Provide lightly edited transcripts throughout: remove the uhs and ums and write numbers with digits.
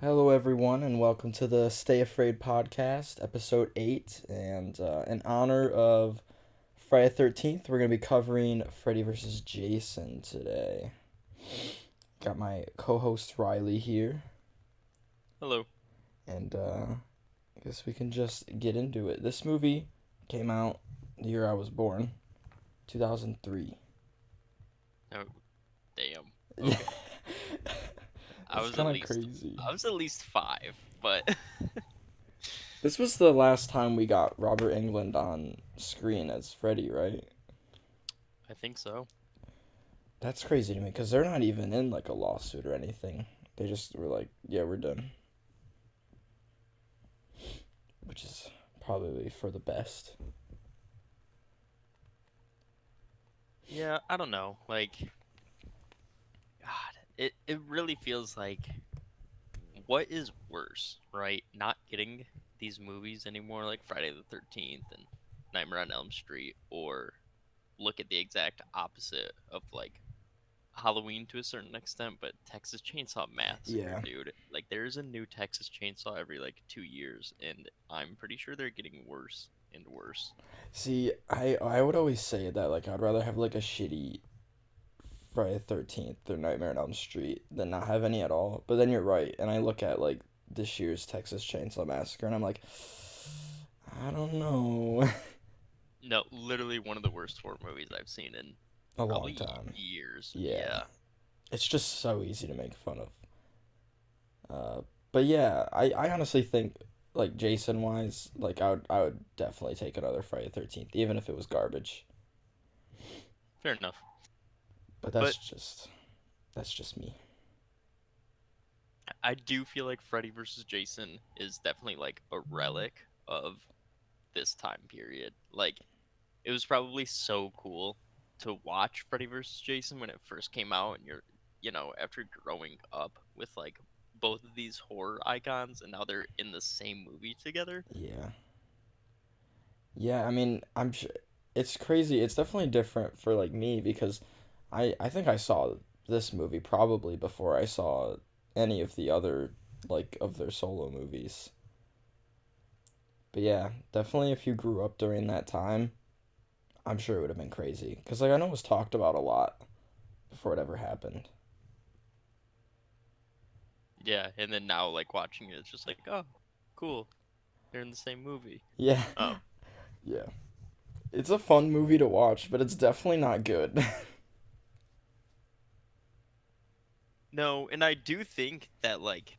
Hello, everyone, and welcome to the Stay Afraid podcast, episode 8. And in honor of Friday the 13th, we're going to be covering Freddy Vs. Jason today. Got my co host Riley here, Hello. and I guess we can just get into it. This movie came out the year I was born, 2003. Oh, damn. Yeah, Okay. I it's was at kind of least crazy. I was at least 5, but This was the last time we got Robert Englund on screen as Freddy, right? I think so. That's crazy to me because they're not even in like a lawsuit or anything. They just were like, yeah, we're done. Which is probably for the best. Yeah, I don't know. God, it really feels like what is worse, right? Not getting these movies anymore like Friday the 13th and Nightmare on Elm Street, or look at the exact opposite of like Halloween to a certain extent, but Texas Chainsaw Massacre, Yeah. dude. Like there's a new Texas Chainsaw every like 2 years, and I'm pretty sure they're getting worse and worse. See, I would always say that like I'd rather have like a shitty Friday the 13th or Nightmare on Elm Street than not have any at all. But then you're right, and I look at like this year's Texas Chainsaw Massacre, and I'm like, I don't know, No, literally one of the worst horror movies I've seen in a long probably time. years. Yeah, Yeah. it's just so easy to make fun of. Uh, but yeah, I honestly think like Jason wise, like I would definitely take another Friday the 13th, even if it was garbage. Fair enough. But But that's just me. I do feel like Freddy vs. Jason is definitely like a relic of this time period. Like it was probably so cool to watch Freddy vs. Jason when it first came out, and after growing up with like both of these horror icons, and now they're in the same movie together. Yeah. Yeah, I mean, it's crazy. It's definitely different for like me because I think I saw this movie probably before I saw any of the other like of their solo movies. But yeah, definitely if you grew up during that time, I'm sure it would have been crazy. Because, like, I know it was talked about a lot before it ever happened. Yeah, and then now like watching it, it's just like, oh, cool, they're in the same movie. Yeah. Um, Yeah. It's a fun movie to watch, but it's definitely not good. no, and I do think that like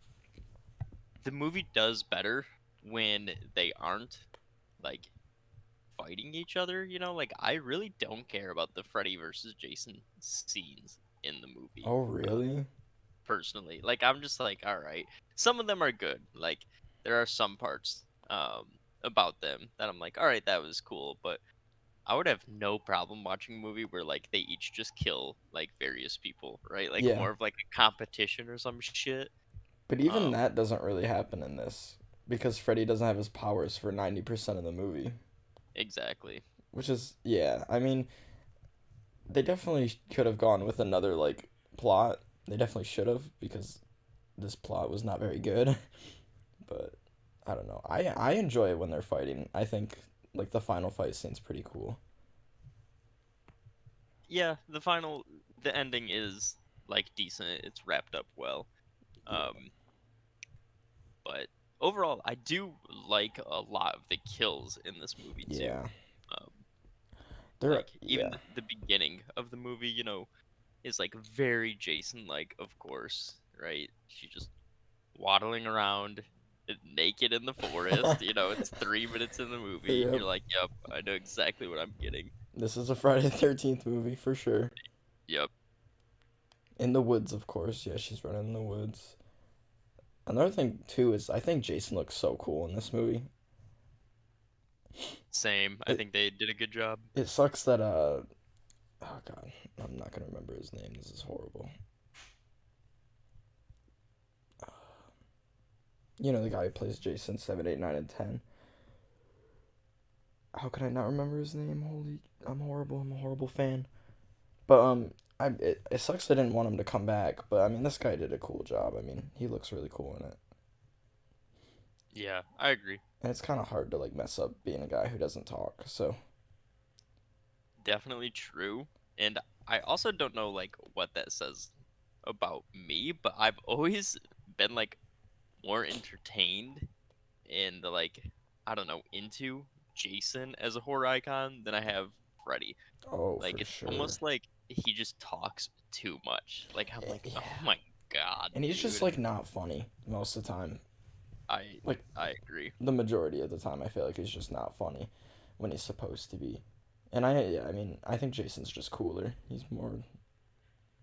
the movie does better when they aren't like fighting each other. Like I really don't care about the Freddy versus Jason scenes in the movie. Oh, Uh, really? Personally, like I'm just like, all right, some of them are good. Like there are some parts about them that I'm like, all right, that was cool, but I would have no problem watching a movie where like they each just kill like various people, right? Like Yeah. more of like a competition or some shit. But even Um, that doesn't really happen in this because Freddy doesn't have his powers for 90% of the movie. exactly. Which is, yeah, I mean, they definitely could have gone with another, like, plot. They definitely should have because this plot was not very good. But I don't know. I enjoy it when they're fighting. I think, like, the final fight scene's pretty cool. Yeah, the ending is like decent. It's wrapped up well. Yeah. Um, but overall, I do like a lot of the kills in this movie too. Yeah. Um, They're, like even yeah. the beginning of the movie, is like very Jason-like, of course, right? She just waddling around naked in the forest. It's 3 minutes in the movie, and Yep. you're like, "Yep, I know exactly what I'm getting." This is a Friday the 13th movie for sure. Yep, In the woods, of course. Yeah, she's running in the woods. Another thing, too, is I think Jason looks so cool in this movie. same. I It, think they did a good job. it sucks that, oh god, I'm not gonna remember his name. This is horrible. You know the guy who plays Jason 7, 8, 9, and 10. How could I not remember his name? Holy, I'm horrible. I'm a horrible fan. But it sucks I didn't want him to come back. But I mean, this guy did a cool job. I mean, he looks really cool in it. Yeah, I agree. And it's kind of hard to like mess up being a guy who doesn't talk. So, Definitely true. And I also don't know like what that says about me, but I've always been like more entertained and like I don't know, into Jason as a horror icon than I have Freddy. oh, Like for it's sure. almost like he just talks too much. Like I'm like, Yeah. "Oh my god, And he's just dude." like not funny most of the time. I Like I agree. the majority of the time, I feel like he's just not funny when he's supposed to be. And yeah, I mean, I think Jason's just cooler. He's more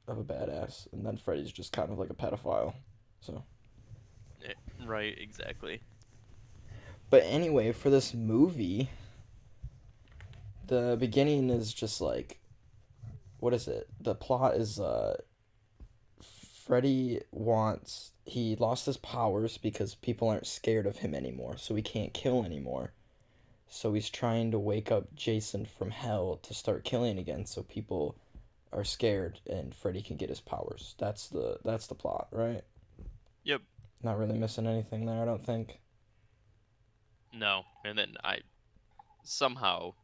of a badass, and then Freddy's just kind of like a pedophile. So, Right, exactly. but anyway, for this movie, the beginning is just like, what is it? The plot is Freddy wants he lost his powers because people aren't scared of him anymore, so he can't kill anymore. So he's trying to wake up Jason from hell to start killing again, so people are scared and Freddy can get his powers. That's the plot, right? Yep. Not really missing anything there, I don't think. No. And then I somehow,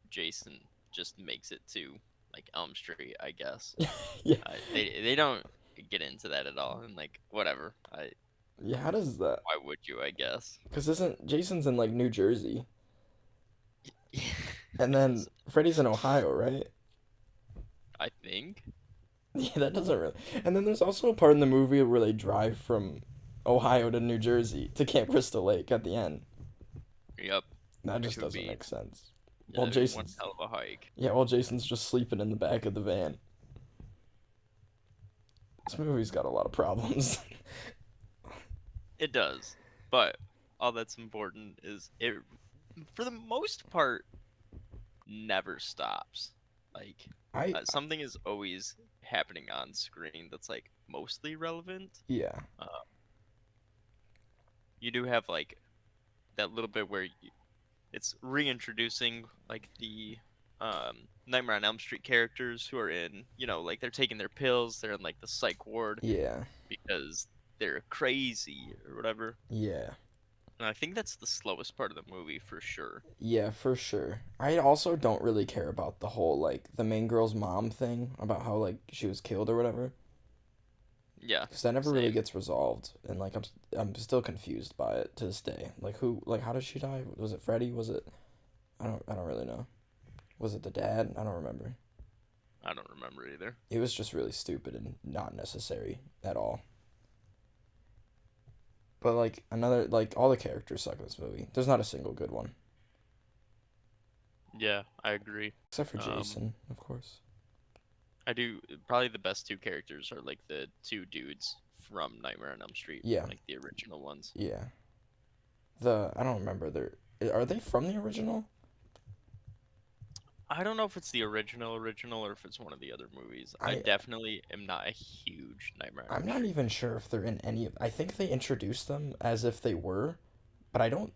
Jason just makes it to like Elm Street, I guess. Yeah, They don't get into that at all, and like whatever. I yeah. How does that? Why would you? I guess. Because isn't Jason's in like New Jersey, and then Yes, Freddy's in Ohio, right? I think. Yeah, that doesn't really. And then there's also a part in the movie where they drive from Ohio to New Jersey to Camp Crystal Lake at the end. Yep, That which just would doesn't be make sense. While one Jason's hell of a hike. Yeah, while Jason's just sleeping in the back of the van. This movie's got a lot of problems. It does, but all that's important is it, for the most part, never stops. Like I something is always happening on screen that's like mostly relevant. Yeah. Uh, you do have like that little bit where it's reintroducing like the Nightmare on Elm Street characters who are in, like they're taking their pills, they're in like the psych ward Yeah. because they're crazy or whatever. Yeah. And I think that's the slowest part of the movie for sure. Yeah, for sure. I also don't really care about the whole like the main girl's mom thing about how like she was killed or whatever, Yeah, because that never really same. gets resolved, and like I'm still confused by it to this day. Like who like how did she die? Was it Freddy? Was it I don't really know. Was it the dad? I don't remember. I don't remember either. It was just really stupid and not necessary at all. But like another like all the characters suck in this movie. There's not a single good one Yeah, I agree. except for Um, Jason, of course. I do probably the best two characters are like the two dudes from Nightmare on Elm Street, Yeah, like the original ones. yeah. I don't remember their. Are they from the original? I don't know if it's the original or if it's one of the other movies. I I definitely am not a huge Nightmare on I'm Elm not Street even sure if they're in any of. I think they introduced them as if they were, but I don't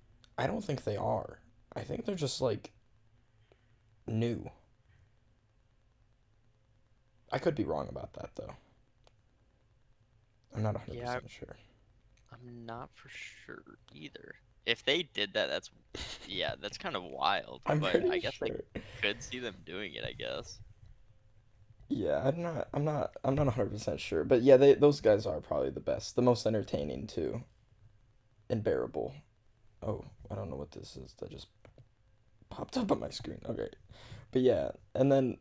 think they are. I think they're just like new. I could be wrong about that though. I'm not Yeah, 100% sure. I'm not for sure either. If they did that, that's kind of wild. I'm But pretty I guess I sure. could see them doing it, I guess. Yeah, I'm not 100% sure, but yeah, those guys are probably the best, the most entertaining too, and bearable. Oh, I don't know what this is. That just popped up on my screen. Okay. But yeah, and then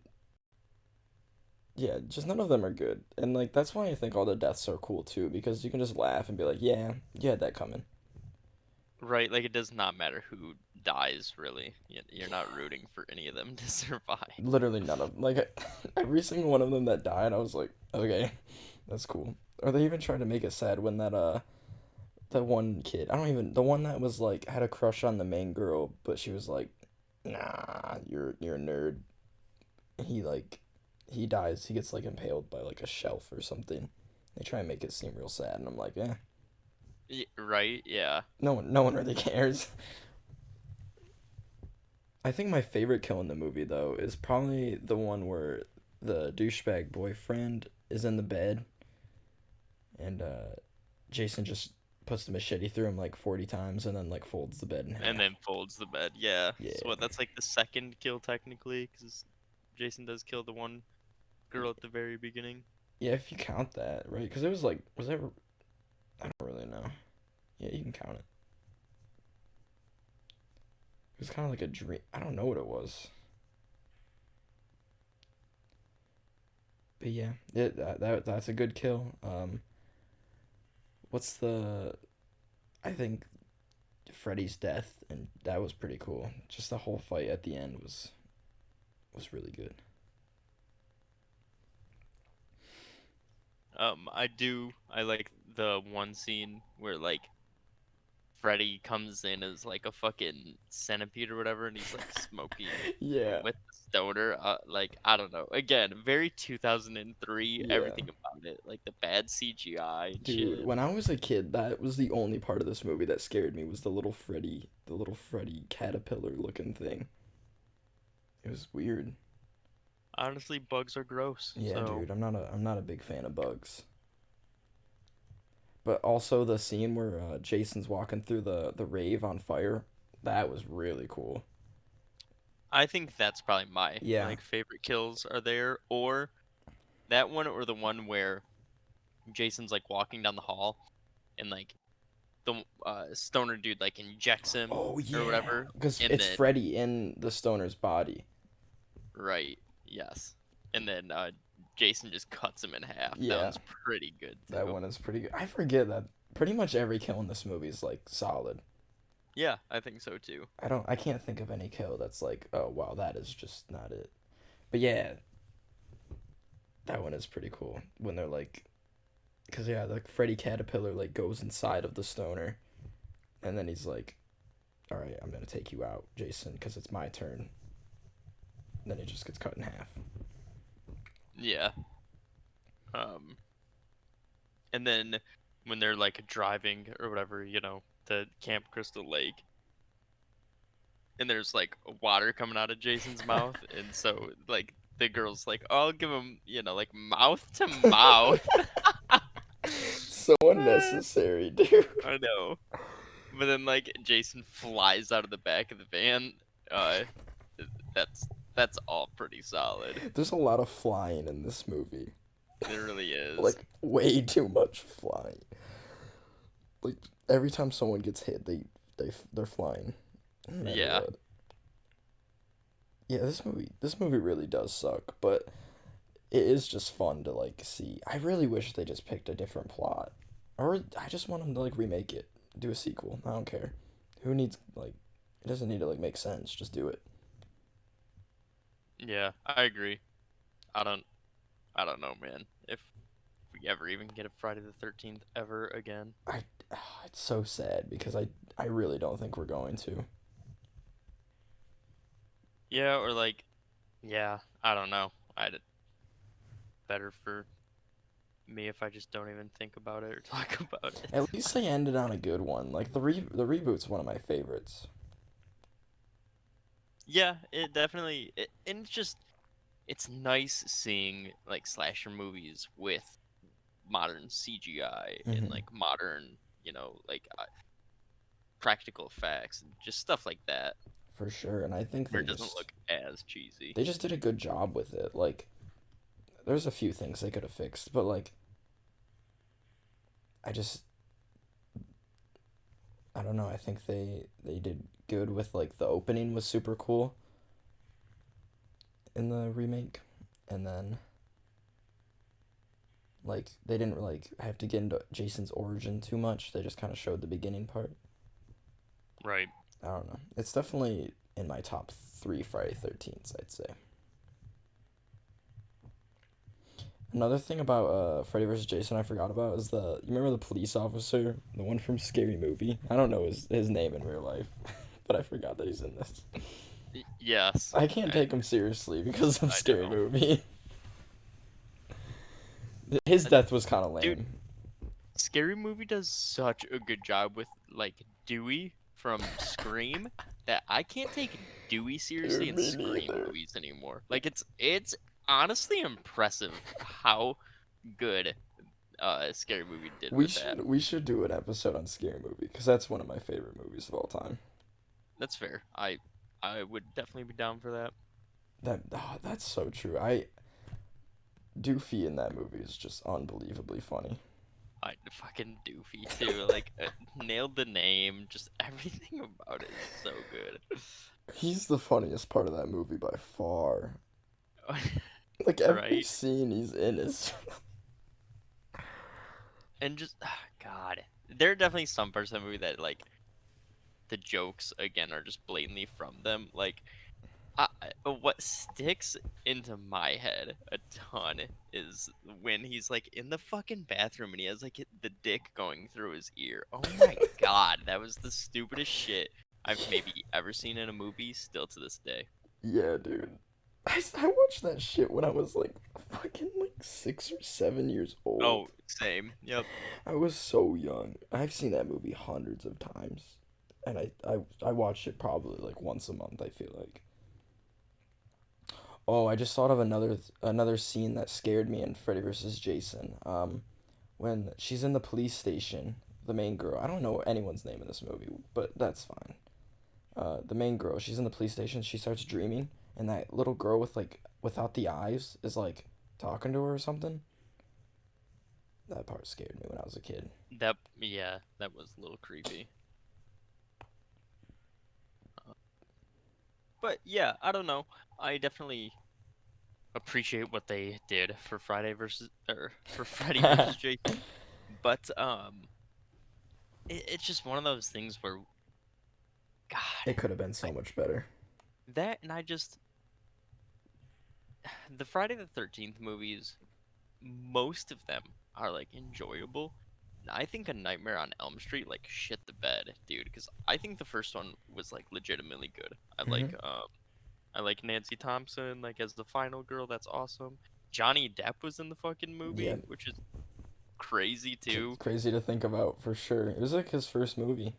yeah, just none of them are good. And like that's why I think all the deaths are cool too, because you can just laugh and be like, "Yeah, you had that coming." Right, like it does not matter who dies, really. You're not rooting for any of them to survive. Literally none of like every single one of them that died, I was like, "Okay, that's cool." Or they even tried to make it sad when that one kid, I don't even the one that was like had a crush on the main girl, but she was like, "Nah, you're a nerd." He like he dies. He gets like impaled by like a shelf or something. They try and make it seem real sad, and I'm like, eh. Right? Yeah. No one really cares. I think my favorite kill in the movie though is probably the one where the douchebag boyfriend is in the bed and Jason just puts the machete through him like 40 times and then like folds the bed in and half. then folds the bed. Yeah. So Yeah. what? That's like the second kill technically, because Jason does kill the one girl at the very beginning. Yeah, if you count that, right? Because it was like, was that? I don't really know. Yeah, you can count it. It was kind of like a dream. I don't know what it was. But yeah, that's a good kill. What's the? I think Freddy's death, and that was pretty cool. Just the whole fight at the end was really good. I like the one scene where like Freddy comes in as like a fucking centipede or whatever, and he's like smoking Yeah, with the stoner. Like I don't know. Again, very 2003. yeah. Everything about it, like the bad CGI and Dude, shit. when I was a kid, that was the only part of this movie that scared me was the little Freddy caterpillar looking thing. It was weird. Honestly, bugs are gross. Yeah, So dude, I'm not a big fan of bugs. But also the scene where Jason's walking through the rave on fire, that was really cool. I think that's probably my Yeah. like favorite kills are there, or that one, or the one where Jason's like walking down the hall and like the stoner dude like injects him Oh or yeah, whatever, because and it's then Freddy in the stoner's body. right, yes, and then Jason just cuts him in half. That Yeah, one's pretty good that too. one is pretty good. I forget that pretty much every kill in this movie is like solid. Yeah, I think so too. I can't think of any kill that's like, oh wow, that is just not it. But yeah, that one is pretty cool when they're like, because yeah, like Freddy Caterpillar like goes inside of the stoner, and then he's like, all right, I'm gonna take you out, Jason, because it's my turn. And then he just gets cut in half. Yeah. Um, and then when they're like driving or whatever, to Camp Crystal Lake, and there's like water coming out of Jason's mouth, and so like the girl's like, oh, "I'll give him, like mouth to mouth." So unnecessary, dude. I know. But then like Jason flies out of the back of the van. Uh, that's that's all pretty solid. There's a lot of flying in this movie. It really is. Like way too much flying. Like every time someone gets hit, they're flying. No matter Yeah. what. Yeah, this movie really does suck, but it is just fun to like see. I really wish they just picked a different plot, or I just want them to like remake it, do a sequel. I don't care. Who needs like? It doesn't need to like make sense. Just do it. Yeah, I agree. I don't I don't know, man. If we ever even get a Friday the 13th ever again. I it's so sad because I really don't think we're going to. Yeah, or like, yeah, I don't know. Better for me if I just don't even think about it or talk about it. At least they ended on a good one. Like the reboot's one of my favorites. Yeah, it definitely and it's nice seeing like slasher movies with modern CGI and Hmm. like modern, like practical effects and just stuff like that For sure, and I think where it doesn't look as cheesy. they just did a good job with it. Like there's a few things they could have fixed, but like I just I don't know. I think they did good with like the opening was super cool in the remake, and then like they didn't like have to get into Jason's origin too much. They just kind of showed the beginning part. Right. I don't know. It's definitely in my top three Friday 13th, I'd say. Another thing about Freddy vs. Jason I forgot about is you remember the police officer, the one from Scary Movie? I don't know his name in real life, but I forgot that he's in this. Yes. I can't I take him seriously because of I Scary know. Movie. His Uh, death was kind of Dude, lame. Scary Movie does such a good job with like Dewey from Scream that I can't take Dewey seriously Dude, in me Scream neither. movies anymore. Like it's honestly impressive how good Scary Movie did We with that. should do an episode on Scary Movie because that's one of my favorite movies of all time. That's fair. I would definitely be down for that. That's so true. I Doofy in that movie is just unbelievably funny. I fucking Doofy too. Like nailed the name. Just everything about it is so good. He's the funniest part of that movie by far. Like every Right? scene he's in is And just God, there are definitely some parts of the movie that like the jokes again are just blatantly from them. Like what sticks into my head a ton is when he's like in the fucking bathroom and he has like the dick going through his ear. Oh my god, that was the stupidest shit I've maybe ever seen in a movie. Still to this day. yeah, dude. I watched that shit when I was like fucking like 6 or 7 years Oh, old. same. Yep. I was so young. I've seen that movie hundreds of times, and I watched it probably like once a month. I feel like. Oh, I just thought of another scene that scared me in Freddy vs. Jason. When she's in the police station, the main girl. I don't know anyone's name in this movie, but that's fine. The main girl. She's in the police station. She starts dreaming, and that little girl with like without the eyes is like talking to her or something. That part scared me when I was a kid. That yeah, that was a little creepy. Uh, But yeah, I don't know. I definitely appreciate what they did for Friday versus or for Freddy versus Jason. But it's just one of those things where God, It could have been I, so much better. that and I just the Friday the 13th movies, most of them are like enjoyable. I think A Nightmare on Elm Street like shit the bed, dude, because I think the first one was like legitimately good. Hmm. I like Nancy Thompson like as the final girl. That's awesome. Johnny Depp was in the fucking Yeah, movie, which is crazy too. crazy to think about for sure. It was like his first movie.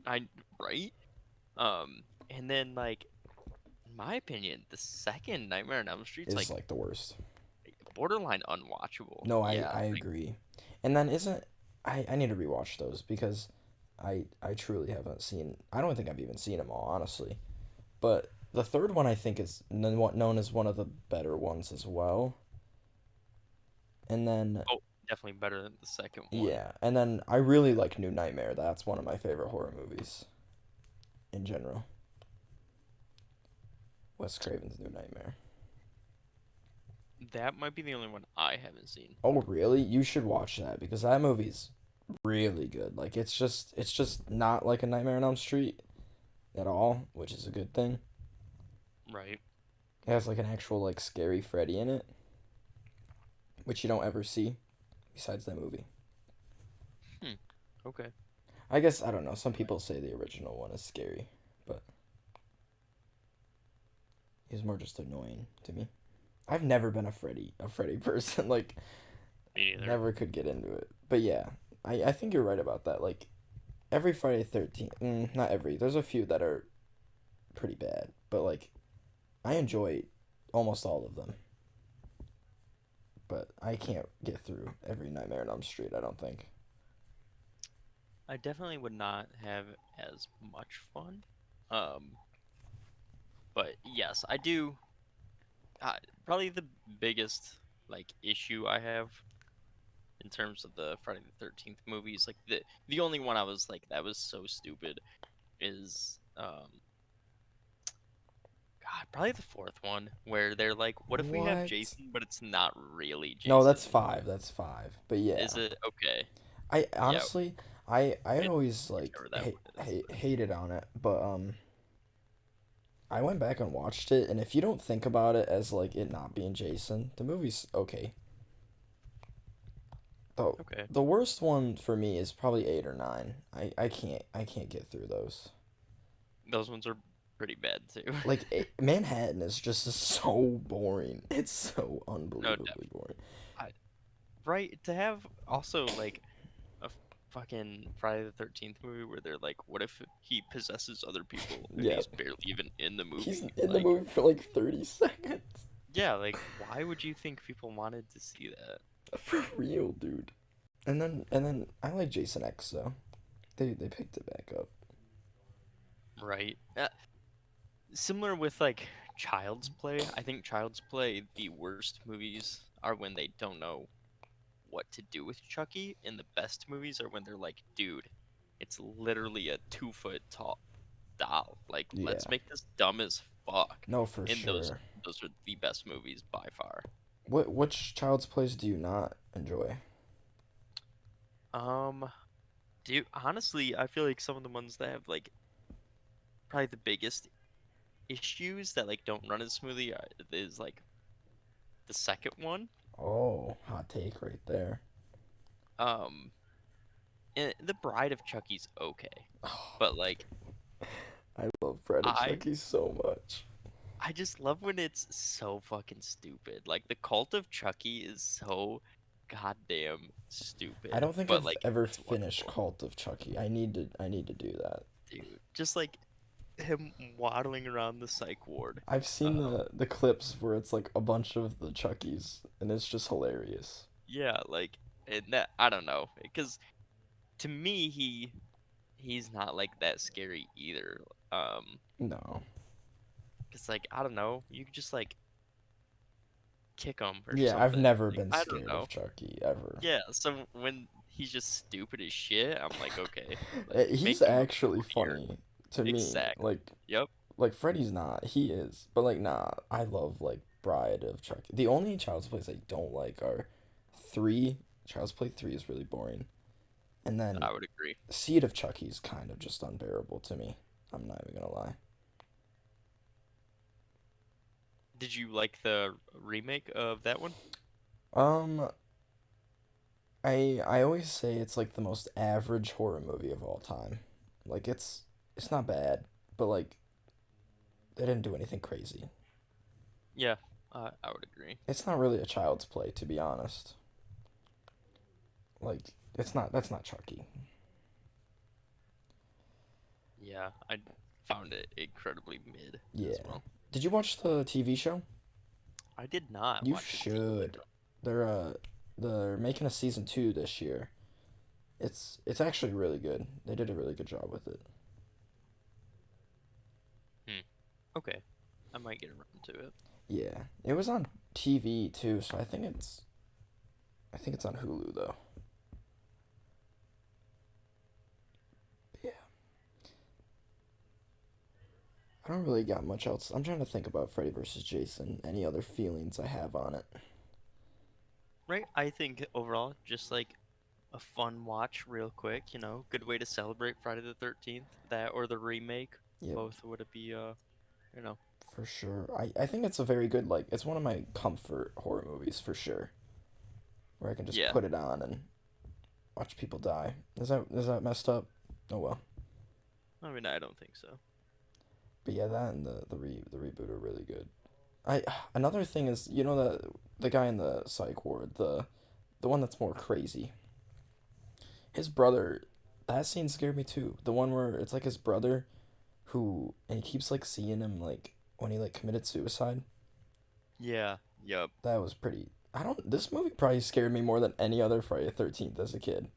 I right. And then like in my opinion, the second Nightmare on Elm Street's Is like like the worst. borderline unwatchable. No, Yeah, I like agree. And then isn't I need to rewatch those because I truly haven't seen. I don't think I've even seen them all, honestly. But the third one I think is known as one of the better ones as well. And then oh, definitely better than the second one. yeah, and then I really like New Nightmare. That's one of my favorite horror movies in general. Wes Craven's New Nightmare. That might be the only one I haven't seen. Oh, really? You should watch that because that movie's really good. Like it's just not like a Nightmare on Elm Street at all, which is a good thing. Right. It has like an actual like scary Freddy in it, which you don't ever see besides that movie. Hmm. Okay. I guess I don't know. Some people say the original one is scary, but he's more just annoying to me. I've never been a Freddy person. Like Me neither. never could get into it. But yeah, I think you're right about that. Like every Friday 13th, not every. There's a few that are pretty bad, but like I enjoy almost all of them. But I can't get through every Nightmare on Elm Street, I don't think. I definitely would not have as much fun. Um, but yes, I do. Probably the biggest like issue I have in terms of the Friday the 13th movies, like the only one I was like that was so stupid is God, probably the fourth one where they're like, what if we have What? Jason, but it's not really No, that's Jason? five. That's five. But yeah, Is it okay? I Yeah, honestly, I it, always like whichever that one is. hated on it, but I went back and watched it, and if you don't think about it as like it not being Jason, the movie's okay. The Okay, the worst one for me is probably eight or nine. I can't get through those. those ones are pretty bad too. Like Manhattan is just so boring. It's so No, unbelievably boring. I, right to have also like a fucking Friday the 13th movie where they're like, what if he possesses other people and Yeah, he's barely even in the he's movie? in the Like, movie for like 30 seconds. yeah, like why would you think people wanted to see that? For real, dude. And then I like Jason X though. They picked it back up. Right. Similar with like Child's Play. I think Child's Play, the worst movies are when they don't know what to do with Chucky, and the best movies are when they're like, dude, it's literally a 2 foot tall doll. Like, let's Yeah. make this dumb as fuck. No, for And those sure. those are the best movies by far. Which Child's Plays do you not enjoy? Um, dude, honestly, I feel like some of the ones that have like probably the biggest issues that like don't run as smoothly is like the second one. Oh, hot take right there. Um, and the Bride of Chucky's okay, but like I love Freddy I Chucky so much. I just love when it's so fucking stupid. Like the Cult of Chucky is so goddamn I stupid, don't think but I've like ever it's finished wonderful, Cult of Chucky. I need to do that. dude. Just like him waddling around the psych ward. I've seen the clips where it's like a bunch of the Chuckies and it's just hilarious. Yeah, like and that I don't know, because to me he's not like that scary either. No. Cause like I don't know, you could just like kick him or Yeah, I've something. never Like been I don't scared know. of Chucky ever. Yeah, so when he's just stupid as shit, I'm like, okay, like He's make him a actually funnier. funny to me. Exactly. Yep. Like Freddy's not. He is. But like nah, I love like Bride of Chucky. The only Child's Plays I don't like are 3. Child's Play 3 is really boring. And then I would agree. Seed of Chucky's kind of just unbearable to me. I'm not even gonna lie. Did you like the remake of that one? Um, I always say it's like the most average horror movie of all time. Like it's not bad, but like they didn't do anything crazy. Yeah, I would agree. It's not really a child's play, to be honest. Like it's not that's not Chucky. Yeah, I found it incredibly mid as Yeah. well. Did you watch the TV show? I did not You watch the TV should. show. They're uh they're making a season 2 this year. It's actually really good. They did a really good job with it. Hmm. Okay, I might get around to it. Yeah. It was on TV too, so I think it's on Hulu though. Yeah. I don't really got much else. I'm trying to think about Freddy vs. Jason. Any other feelings I have on it? Right, I think overall, just like a fun watch, real quick. Good way to celebrate Friday the 13th. That or the remake, Yep, both would it be you know, for sure. I think it's a very good like it's one of my comfort horror movies for sure. Where I can just yeah. put it on and watch people die. Is that messed up? Oh well. I mean, I don't think so. But yeah, that and the reboot are really good. I Another thing is the guy in the psych ward, the one that's more crazy. His brother, that scene scared me too. The one where it's like his brother who and he keeps like seeing him like when he like committed suicide. Yeah. Yup. That was pretty. I don't. This movie probably scared me more than any other Friday the 13th as a kid.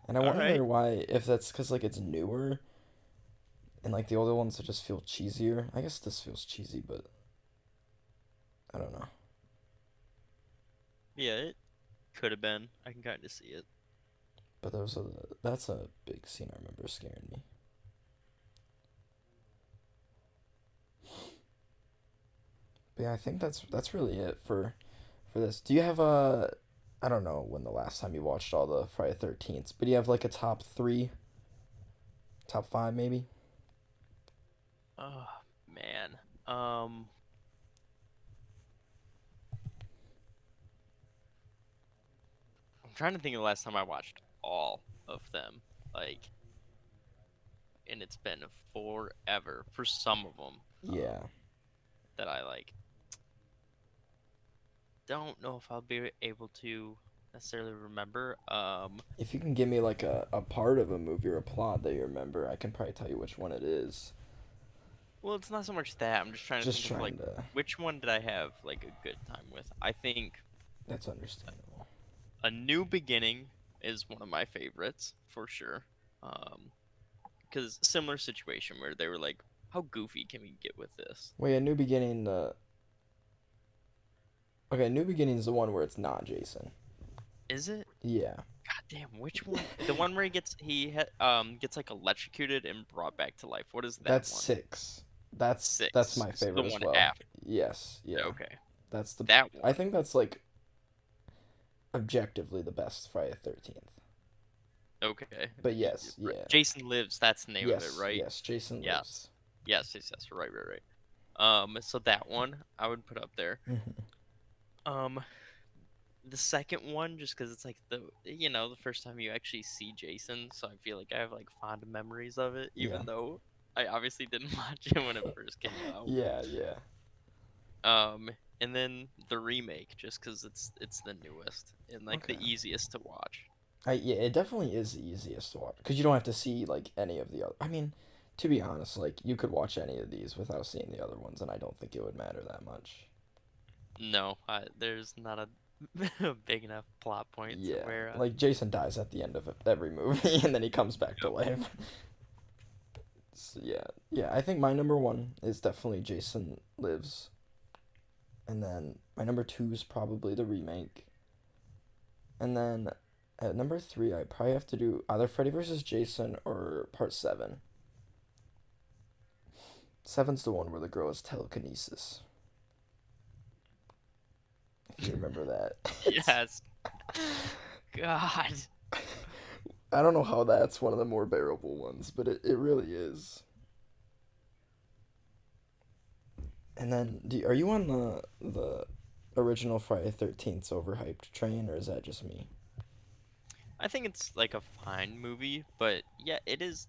And I All right. wonder why, if that's because like it's newer and like the older ones that just feel cheesier. I guess this feels cheesy, but I don't know. Yeah, it could have been. I can kind of see it. But that's a big scene I remember scaring me. But yeah, I think that's really it for this. Do you have a I don't know when the last time you watched all the Friday 13th, but do you have like a top 3, top 5 maybe? Oh man. Um, I'm trying to think of the last time I watched all of them. Like, and it's been forever for some of them. Yeah. That I like. Don't know if I'll be able to necessarily remember. If you can give me like a part of a movie or a plot that you remember, I can probably tell you which one it is. Well, it's not so much that. I'm just trying to Just think of like trying to. which one did I have like a good time with. I think That's understandable. A New Beginning is one of my favorites for sure. Because similar situation where they were like, how goofy can we get with this? Wait, a new beginning. Okay, new beginning is the one where it's not Jason. Is it? Yeah, God damn, which one? The one where gets like electrocuted and brought back to life. What is that that's one? six. That's Six. my So the favorite as one well. after. Yes, yeah. Okay, That's the. that I one. think that's like objectively the best Friday the 13th. Okay. But yes, yeah. Jason Lives. That's the name of it, Yes, right? yes. Jason Yes. lives. Yes. Right. So that one I would put up there. Hmm. Um, the second one, just because it's like the first time you actually see Jason, so I feel like I have like fond memories of it, Yeah. even though I obviously didn't watch it when it first came out. Yeah, yeah. Um, and then the remake, just because it's the newest and like Okay. the easiest to watch. Yeah, it definitely is the easiest to watch because you don't have to see like any of the other. I mean, to be honest, like you could watch any of these without seeing the other ones, and I don't think it would matter that much. No, there's not a big enough plot point to Yeah, where like Jason dies at the end of every movie, and then he comes back to yep. life. So, yeah, yeah. I think my number one is definitely Jason Lives, and then my number two is probably the remake, and then at number three I probably have to do either Freddy vs. Jason or Part Seven. Seven's the one where the girl has telekinesis. If you remember that, it's. Yes. God. I don't know how that's one of the more bearable ones, but it really is. And then, are you on the original Friday 13th's overhyped train, or is that just me? I think it's like a fine movie, but yeah, it is,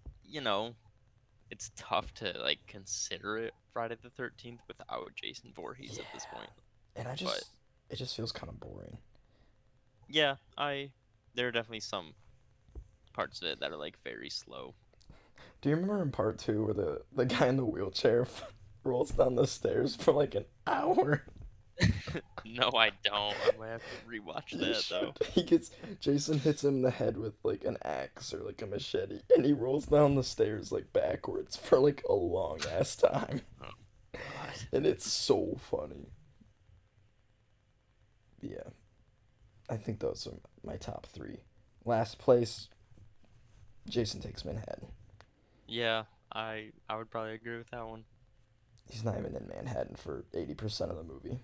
it's tough to like consider it Friday the 13th without Jason Voorhees Yeah, at this point. and But it just feels kind of boring. yeah, there are definitely some parts of it that are like very slow. Do you remember in part two where the guy in the wheelchair rolls down the stairs for like an hour? No, I don't. I might have to rewatch You that though. should. Jason hits him in the head with like an axe or like a machete, and he rolls down the stairs like backwards for like a long ass time, Oh God. and it's so funny. Yeah, I think those are my top three. Last place, Jason Takes Manhattan. Yeah, I would probably agree with that one. He's not even in Manhattan for 80% of the movie.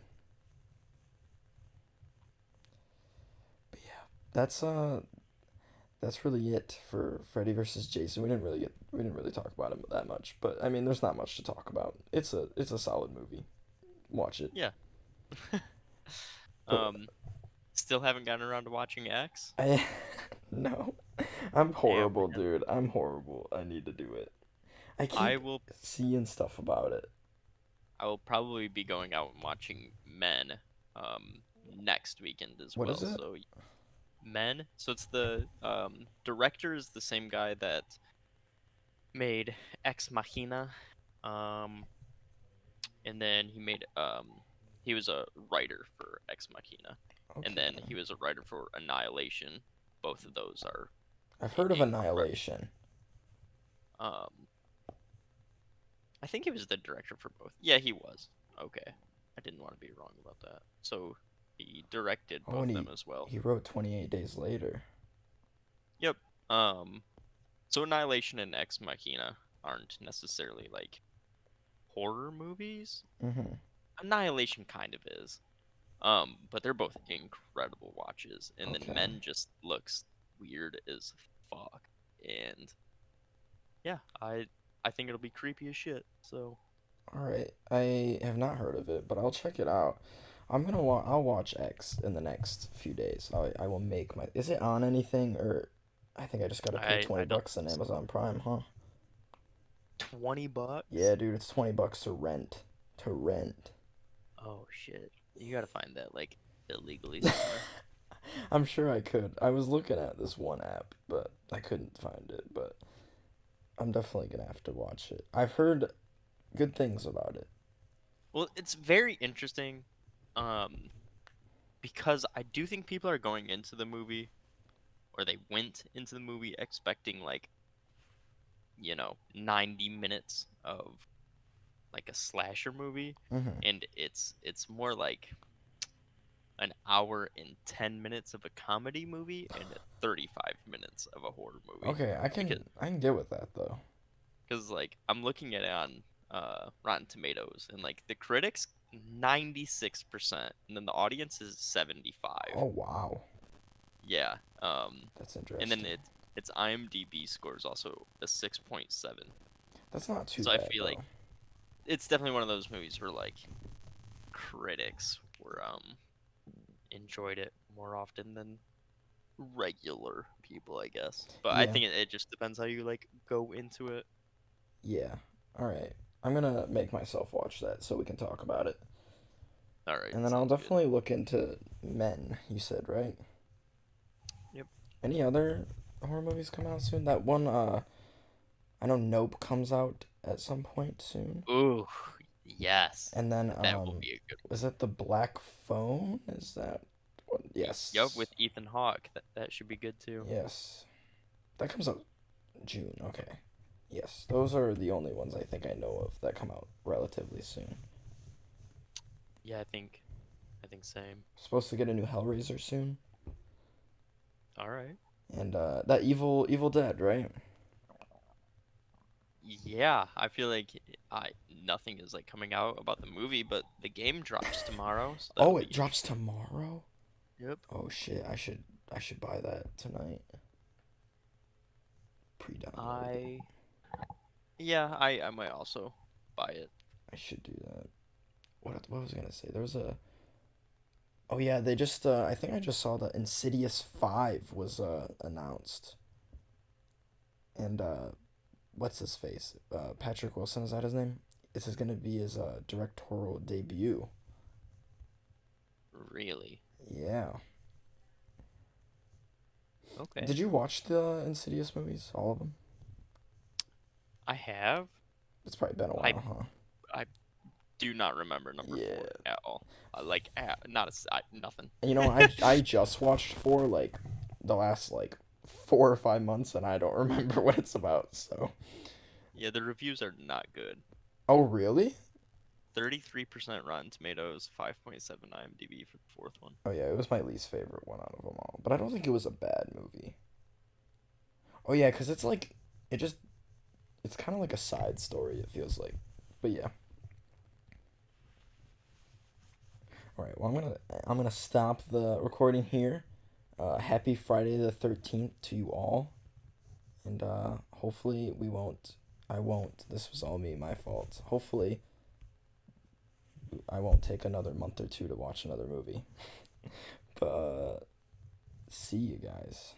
But yeah, that's really it for Freddy versus Jason. We didn't really talk about him that much, but I mean, there's not much to talk about. It's a solid movie. Watch it. Yeah. But um, Still haven't gotten around to watching X. I no, I'm Damn, horrible, man. dude. I'm horrible. I need to do it. I I keep will seeing stuff about it. I will probably be going out and watching Men next weekend as What is well. it? So Men, so it's the director is the same guy that made Ex Machina. Um and then he was a writer for Ex Machina, and then Okay. he was a writer for Annihilation. Both of those are I've heard of incredible. Annihilation. Um I think he was the director for both. Yeah, he was. Okay. I didn't want to be wrong about that. So he directed Oh, both and of them as well. he wrote 28 Days Later. Yep. Um so Annihilation and Ex Machina aren't necessarily like horror movies. Mm-hmm. Annihilation kind of is. But they're both incredible watches, and then Okay. Men just looks weird as fuck. And yeah, I think it'll be creepy as shit. So All right. I have not heard of it, but I'll check it out. I'll watch X in the next few days. I will make my. Is it on anything or? I think I just gotta pay I 20 don't bucks on think so. Amazon Prime, huh? 20 bucks? Yeah, dude, it's 20 bucks to rent. To rent. Oh shit. You gotta find that like illegally somewhere. I'm sure I could. I was looking at this one app, but I couldn't find it. But I'm definitely gonna have to watch it. I've heard good things about it. Well, it's very interesting. Um because I do think people are going into the movie, or they went into the movie expecting like, 90 minutes of like a slasher movie, Mm-hmm. and it's more like an hour and 10 minutes of a comedy movie and 35 minutes of a horror movie. Okay, I Because can I can get with that though. like I'm looking at it on Rotten Tomatoes, and like the critics 96%, and then the audience is 75. Oh wow, Yeah. that's And then interesting. its IMDb score is also a 6.7. That's not too So I bad feel like though. it's definitely one of those movies where like critics were enjoyed it more often than regular people, I guess. But I Yeah, think it just depends how you like go into it. yeah. All right, I'm gonna make myself watch that so we can talk about it, All right, and then I'll sounds good. definitely look into Men. You said right? Yep. Any other horror movies come out soon? That one, I know Nope comes out at some point soon. Ooh, yes. And then, That will be a good is one. it The Black Phone? Is that what? Yup, Yes. with Ethan Hawke. That should be good too. Yes. That comes out June. Okay. Yes. Those are the only ones I think I know of that come out relatively soon. Yeah, I think same. Supposed to get a new Hellraiser soon. All right. And that Evil Dead, right? Yeah, I feel like I nothing is like coming out about the movie, but the game drops tomorrow, so that'll Oh, be it drops interesting. tomorrow? Yep. Oh shit, I should buy that tonight. Pre-download it. I Yeah, I might also buy it. I should do that. What was I gonna say? There was a Oh yeah, they just I think I just saw that Insidious 5 was announced. And what's his face? Patrick Wilson, is that his name? This is gonna be his directorial debut. Really? Yeah. Okay. Did you watch the Insidious movies? All of them? I have. It's probably been a I while, huh? I do not remember number Yeah. 4 at all. Not nothing. I just watched 4 like the last like 4 or 5 months, and I don't remember what it's about. So. Yeah, the reviews are not good. Oh really? 33% Rotten Tomatoes, 5.7 IMDb for the fourth one. Oh yeah, it was my least favorite one out of them all. But I don't think it was a bad movie. Oh yeah, cause it's like it just it's kind of like a side story. It feels like, but yeah. All right. Well, I'm gonna stop the recording here. Happy Friday the 13th to you all, and hopefully we won't. I won't. This was all me, my fault. Hopefully I won't take another month or two to watch another movie. But see you guys.